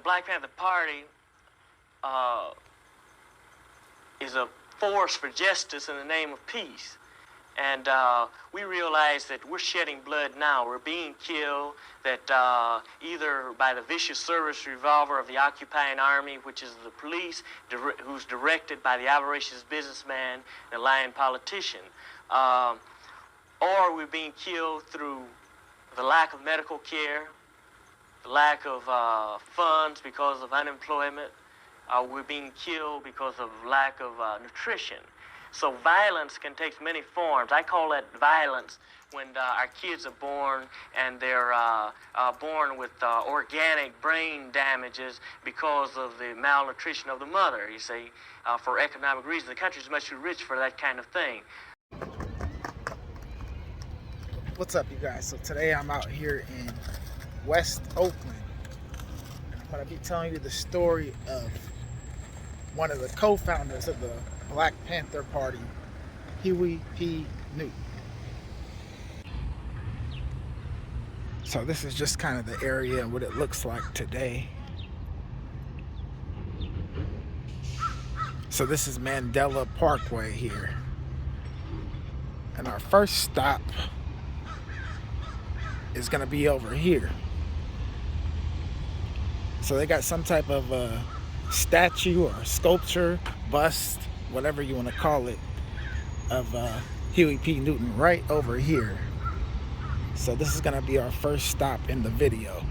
Black Panther Party is a force for justice in the name of peace. And we realize that we're shedding blood now. We're being killed, that either by the vicious service revolver of the occupying army, which is the police, who's directed by the avaricious businessman and lying politician, or we're being killed through the lack of medical care, the lack of funds because of unemployment. We're being killed because of lack of nutrition. So violence can take many forms. I call that violence when our kids are born and they're born with organic brain damages because of the malnutrition of the mother, you see, for economic reasons. The country's much too rich for that kind of thing. What's up, you guys? So today I'm out here in West Oakland. And I'm going to be telling you the story of one of the co-founders of the Black Panther Party, Huey P. Newton. So this is just kind of the area and what it looks like today. So this is Mandela Parkway here. And our first stop is going to be over here. So they got some type of statue or sculpture, bust, whatever you want to call it, of Huey P. Newton right over here. So this is going to be our first stop in the video.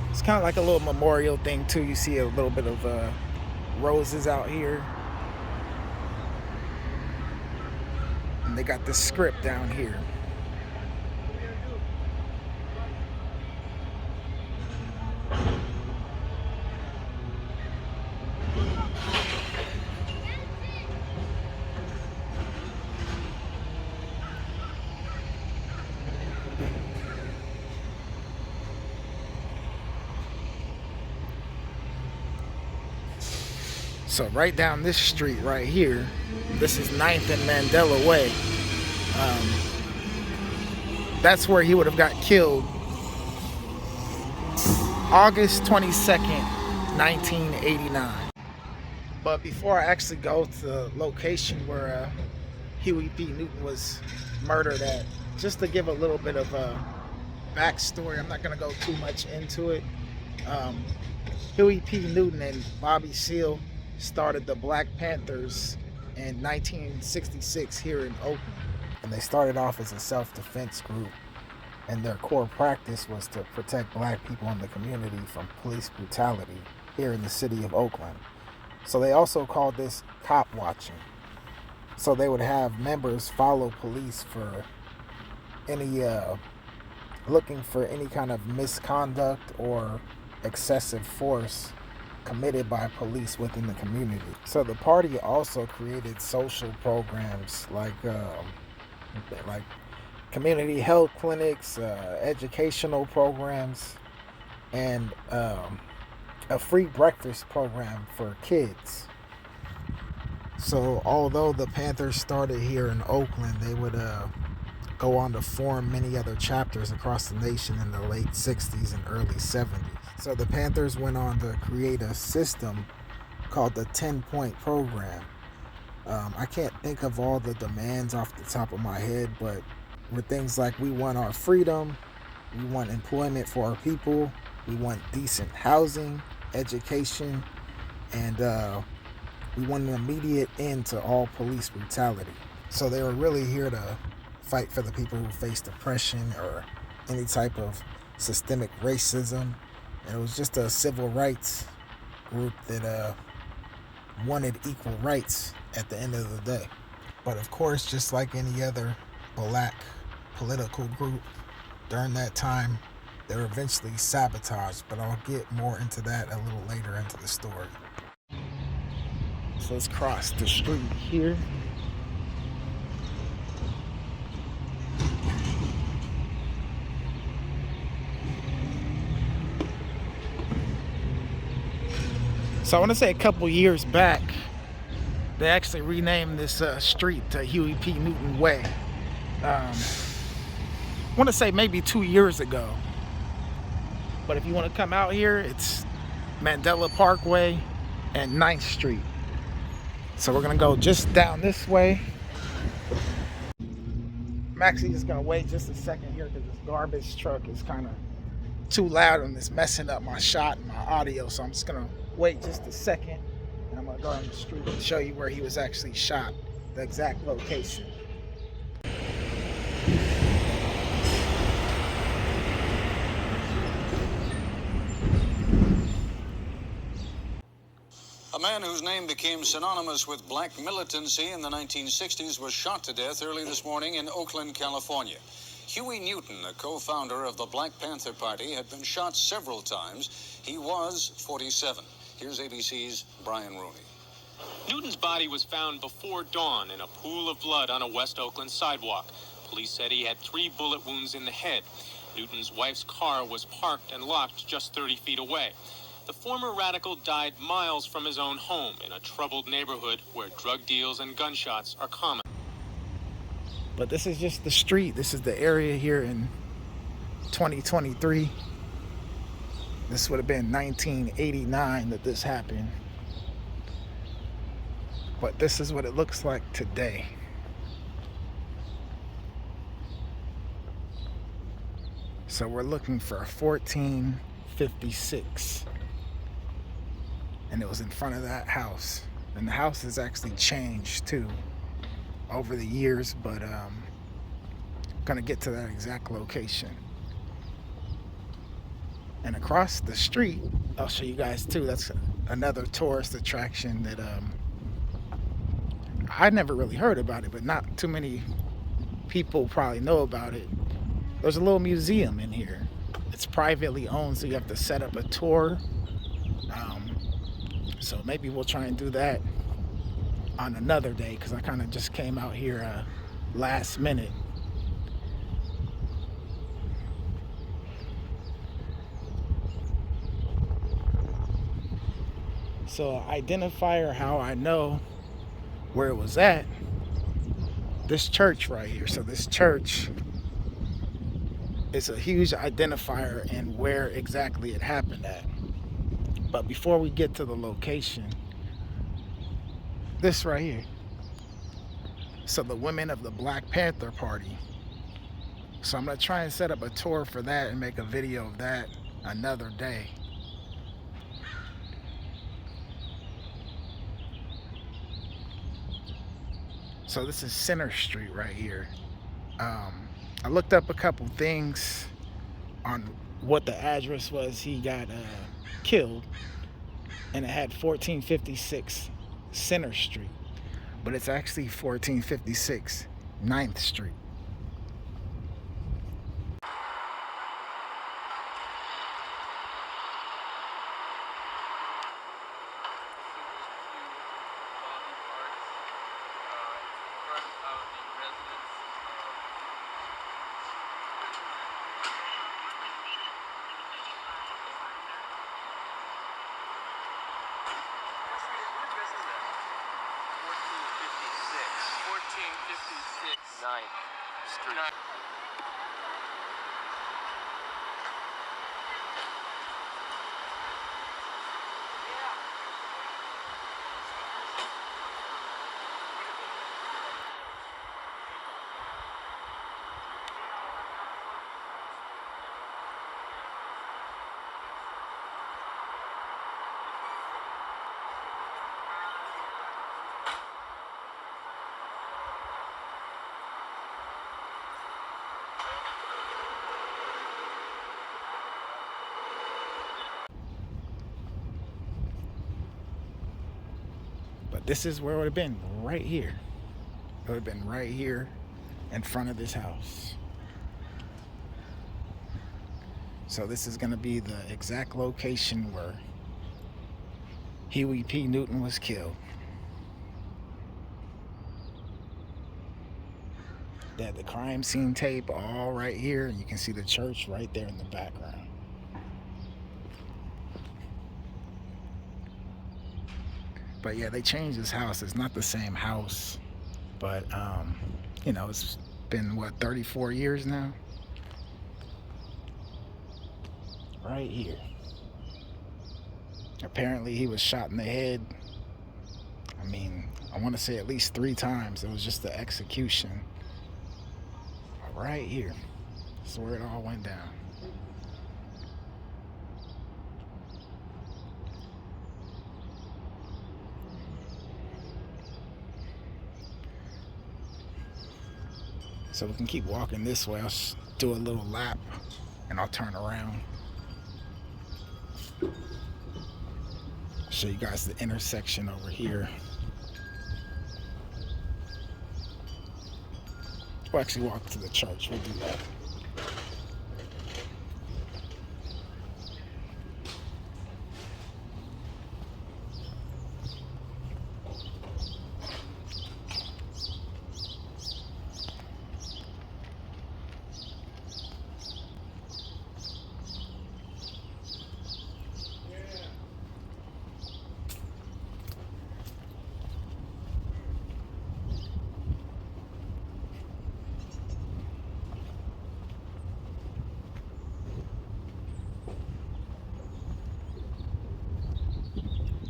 It's kind of like a little memorial thing too. You see a little bit of roses out here. And they got this script down here. So right down this street right here, this is 9th and Mandela Way. That's where he would have got killed August 22nd, 1989. But before I actually go to the location where Huey P. Newton was murdered at, just to give a little bit of a backstory, I'm not going to go too much into it. Huey P. Newton and Bobby Seale started the Black Panthers in 1966 here in Oakland. And they started off as a self-defense group, and their core practice was to protect black people in the community from police brutality here in the city of Oakland. So they also called this cop watching. So they would have members follow police for any looking for any kind of misconduct or excessive force committed by police within the community. So the party also created social programs like community health clinics, educational programs, and a free breakfast program for kids. So although the Panthers started here in Oakland, they would go on to form many other chapters across the nation in the late 60s and early 70s. So the Panthers went on to create a system called the 10-point program. I can't think of all the demands off the top of my head, but with things like we want our freedom, we want employment for our people, we want decent housing, education, and we want an immediate end to all police brutality. So they were really here to fight for the people who face depression or any type of systemic racism. And it was just a civil rights group that wanted equal rights at the end of the day. But of course, just like any other black political group during that time, they were eventually sabotaged, but I'll get more into that a little later into the story. So let's cross the street here. So I want to say a couple years back, They actually renamed this street to Huey P. Newton Way. I want to say maybe 2 years ago. But if you want to come out here, it's Mandela Parkway and 9th Street. So we're going to go just down this way. I'm actually just going to wait just a second here because this garbage truck is kind of too loud and it's messing up my shot and my audio. So I'm just going to wait just a second. And I'm going to go on the street and show you where he was actually shot, the exact location. A man whose name became synonymous with black militancy in the 1960s was shot to death early this morning in Oakland, California. Huey Newton, a co-founder of the Black Panther Party, had been shot several times. He was 47. Here's ABC's Brian Rooney. Newton's body was found before dawn in a pool of blood on a West Oakland sidewalk. Police said he had 3 bullet wounds in the head. Newton's wife's car was parked and locked just 30 feet away. The former radical died miles from his own home in a troubled neighborhood where drug deals and gunshots are common. But this is just the street. This is the area here in 2023. This would have been 1989 that this happened. But this is what it looks like today. So we're looking for a 1456. And it was in front of that house. And the house has actually changed too over the years, but I'm gonna get to that exact location. And across the street, I'll show you guys too, that's another tourist attraction that I never really heard about it, but not too many people probably know about it. There's a little museum in here. It's privately owned, so you have to set up a tour. So maybe we'll try and do that on another day, because I kind of just came out here last minute. So identifier, how I know where it was at, this church right here. So this church is a huge identifier in where exactly it happened at. But before we get to the location, this right here. So the women of the Black Panther Party. So I'm gonna try and set up a tour for that and make a video of that another day. So this is Center Street right here. I looked up a couple things on what the address was he got killed, and it had 1456 Center Street, but it's actually 1456 9th Street. Street. But this is where it would have been, right here. It would have been right here in front of this house. So this is going to be the exact location where Huey P. Newton was killed. They had the crime scene tape all right here, and you can see the church right there in the background. But yeah, they changed his house. It's not the same house, but you know, it's been what, 34 years now. Right here. Apparently he was shot in the head. I mean, I want to say at least 3 times. It was just the execution. Right here. That's where it all went down. So we can keep walking this way. I'll do a little lap and I'll turn around. Show you guys the intersection over here. We'll actually walk to the church. We'll do that.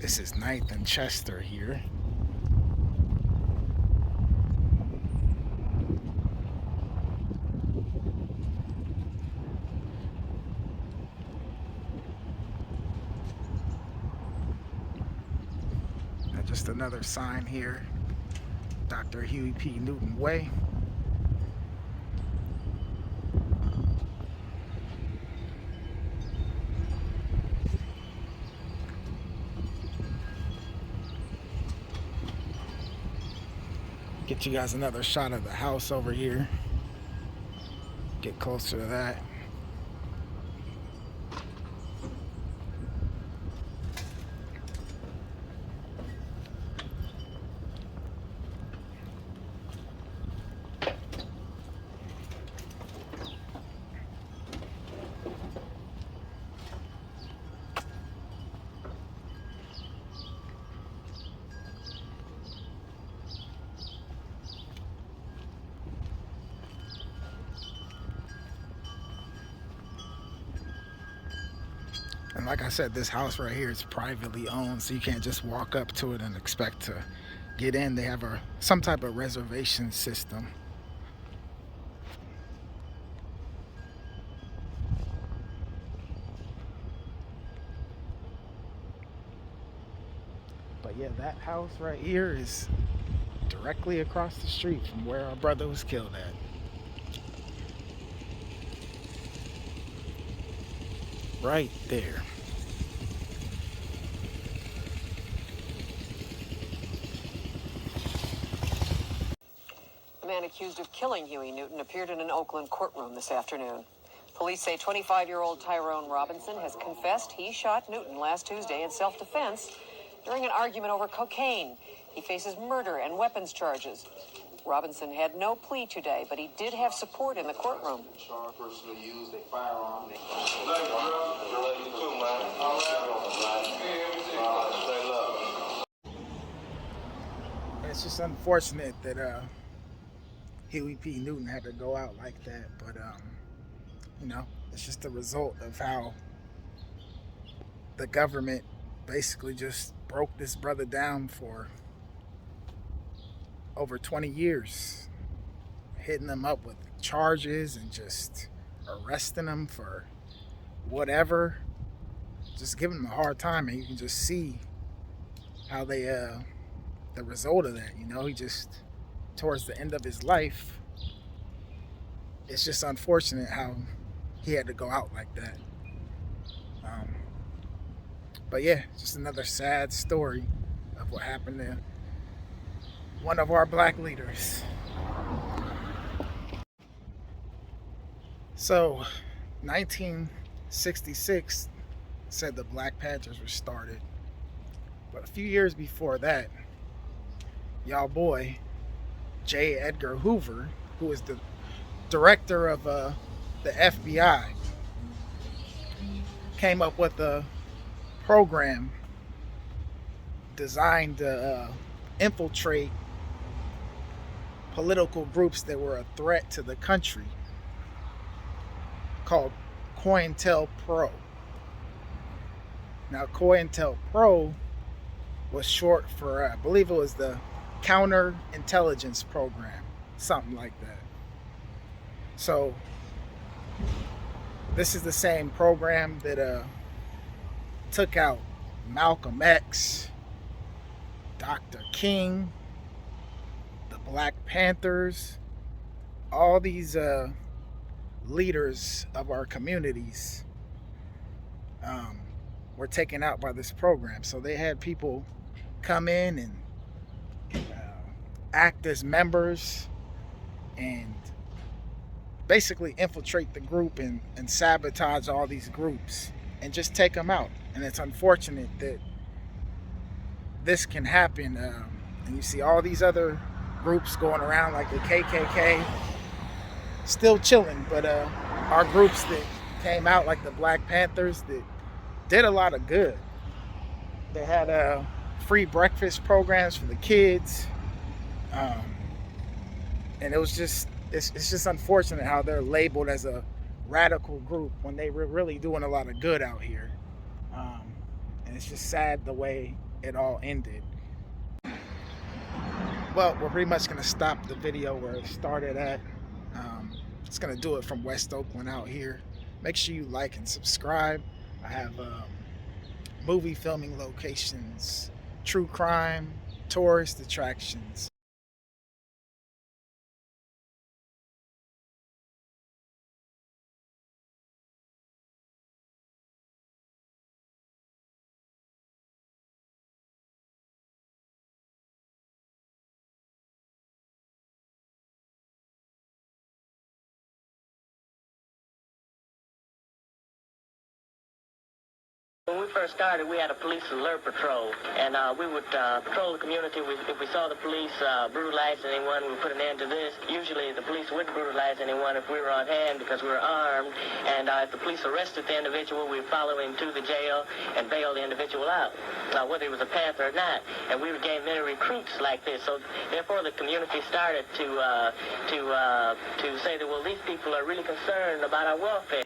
This is 9th and Chester here. And just another sign here. Dr. Huey P. Newton Way. Get you guys another shot of the house over here. Get closer to that. And like I said, this house right here is privately owned, so you can't just walk up to it and expect to get in. They have some type of reservation system. But yeah, that house right here is directly across the street from where our brother was killed at. Right there. The man accused of killing Huey Newton appeared in an Oakland courtroom this afternoon. Police say 25-year-old Tyrone Robinson has confessed he shot Newton last Tuesday in self-defense during an argument over cocaine. He faces murder and weapons charges. Robinson had no plea today, but he did have support in the courtroom. It's just unfortunate that Huey P. Newton had to go out like that, but you know, it's just a result of how the government basically just broke this brother down for over 20 years, hitting them up with charges and just arresting them for whatever, just giving them a hard time. And you can just see how they the result of that, you know, he just, towards the end of his life, it's just unfortunate how he had to go out like that. But yeah, just another sad story of what happened to one of our black leaders. So 1966 said the Black Panthers were started, but a few years before that, y'all boy J. Edgar Hoover, who was the director of the FBI, came up with a program designed to infiltrate political groups that were a threat to the country, called COINTELPRO. Now, COINTELPRO was short for, I believe it was the Counterintelligence Program, something like that. So, this is the same program that took out Malcolm X, Dr. King, the Black Panthers, all these leaders of our communities were taken out by this program. So they had people come in and act as members and basically infiltrate the group and sabotage all these groups and just take them out. And it's unfortunate that this can happen. And you see all these other groups going around like the KKK still chilling, but our groups that came out like the Black Panthers that did a lot of good. They had free breakfast programs for the kids, and it was just it's just unfortunate how they're labeled as a radical group when they were really doing a lot of good out here, and it's just sad the way it all ended. Well, we're pretty much gonna stop the video where it started at. It's gonna do it from West Oakland out here. Make sure you like and subscribe. I have movie filming locations, true crime, tourist attractions. When we first started, we had a police alert patrol, and we would patrol the community. If we saw the police brutalize anyone, we would put an end to this. Usually the police wouldn't brutalize anyone if we were on hand because we were armed, and if the police arrested the individual, we would follow him to the jail and bail the individual out, whether he was a Panther or not. And we would gain many recruits like this, so therefore the community started to say that, well, these people are really concerned about our welfare.